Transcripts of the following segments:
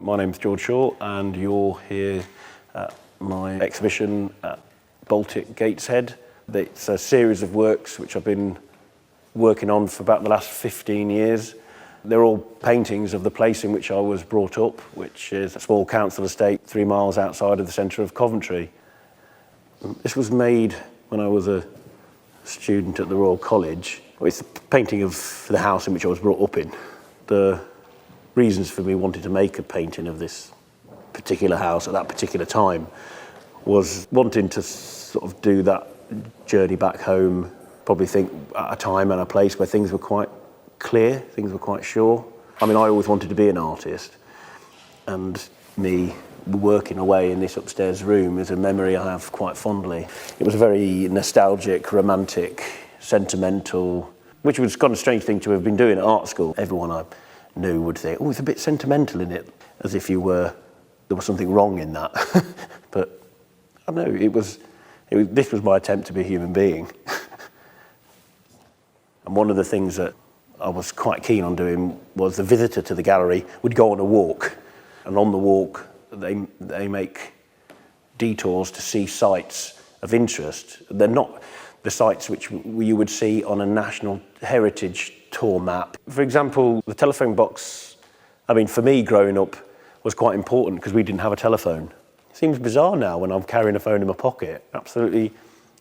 My name's George Shaw and you're here at my exhibition at Baltic Gateshead. It's a series of works which I've been working on for about the last 15 years. They're all paintings of the place in which I was brought up, which is a small council estate 3 miles outside of the centre of Coventry. This was made when I was a student at the Royal College. It's a painting of the house in which I was brought up in. The reasons for me wanting to make a painting of this particular house at that particular time was wanting to sort of do that journey back home, probably think at a time and a place where things were quite clear, things were quite sure. I mean, I always wanted to be an artist, and me working away in this upstairs room is a memory I have quite fondly. It was a very nostalgic, romantic, sentimental, which was kind of a strange thing to have been doing at art school. Everyone I knew would think, oh, it's a bit sentimental in it, as if there was something wrong in that. But I don't know, this was my attempt to be a human being. And one of the things that I was quite keen on doing was the visitor to the gallery would go on a walk, and on the walk they make detours to see sites of interest. They're not the sites which you would see on a national heritage tour map. For example, the telephone box, I mean, for me growing up, was quite important because we didn't have a telephone. It seems bizarre now when I'm carrying a phone in my pocket. Absolutely. In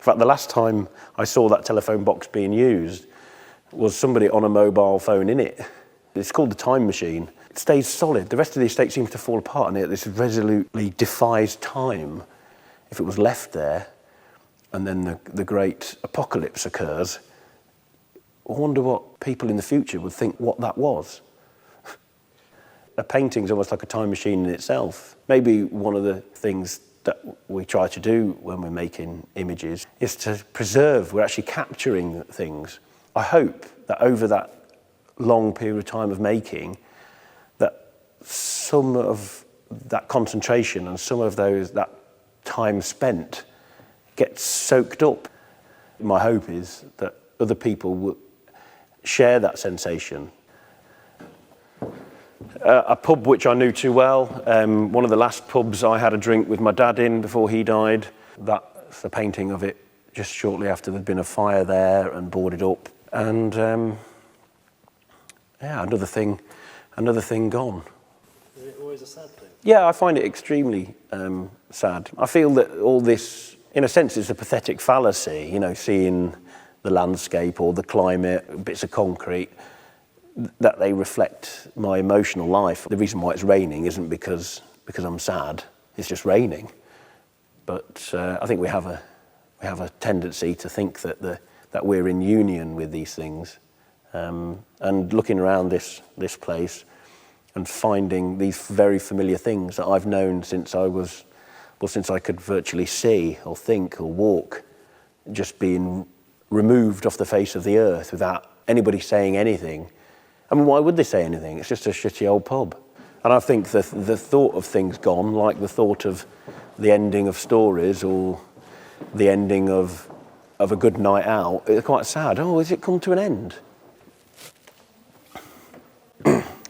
fact, the last time I saw that telephone box being used was somebody on a mobile phone in it. It's called the time machine. It stays solid. The rest of the estate seems to fall apart, and yet this resolutely defies time. If it was left there, and then the great apocalypse occurs, I wonder what people in the future would think what that was. A painting's almost like a time machine in itself. Maybe one of the things that we try to do when we're making images is to preserve, we're actually capturing things. I hope that over that long period of time of making, that some of that concentration and some of that time spent gets soaked up. My hope is that other people will share that sensation. A pub which I knew too well, one of the last pubs I had a drink with my dad in before he died. That's the painting of it just shortly after there'd been a fire there and boarded up. And yeah, another thing gone. Is it always a sad thing? Yeah, I find it extremely sad. I feel that all this, in a sense, is a pathetic fallacy, you know, seeing the landscape or the climate, bits of concrete, that they reflect my emotional life. The reason why it's raining isn't because I'm sad, it's just raining. But I think we have a tendency to think that we're in union with these things. And looking around this place and finding these very familiar things that I've known since I could virtually see or think or walk, just being removed off the face of the earth without anybody saying anything. I mean, why would they say anything? It's just a shitty old pub. And I think the thought of things gone, like the thought of the ending of stories or the ending of a good night out, it's quite sad. Oh, has it come to an end?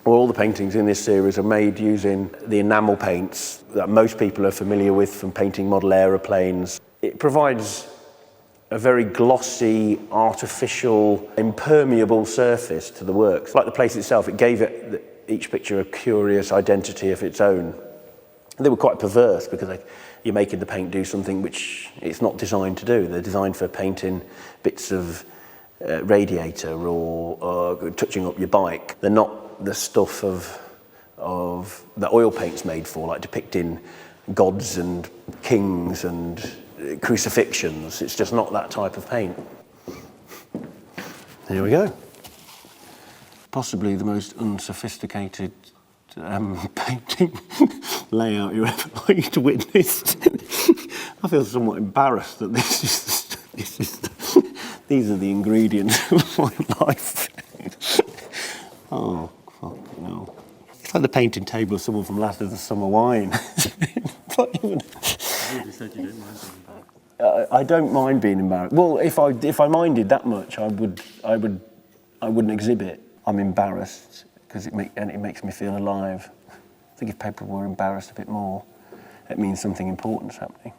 All the paintings in this series are made using the enamel paints that most people are familiar with from painting model aeroplanes. It provides a very glossy, artificial, impermeable surface to the works. Like the place itself, it gave each picture a curious identity of its own. And they were quite perverse because you're making the paint do something which it's not designed to do. They're designed for painting bits of radiator or touching up your bike. They're not the stuff of that oil paint's made for, like depicting gods and kings and crucifixions. It's just not that type of paint. Here we go. Possibly the most unsophisticated painting layout you're ever likely to witness. I feel somewhat embarrassed that these are the ingredients of my life. Oh, fuck no. It's like the painting table of someone from Last of the Summer Wine. You said you didn't mind being embarrassed. I don't mind being embarrassed. Well, if I minded that much, I wouldn't exhibit. I'm embarrassed because it makes me feel alive. think if people were embarrassed a bit more, it means something important's happening.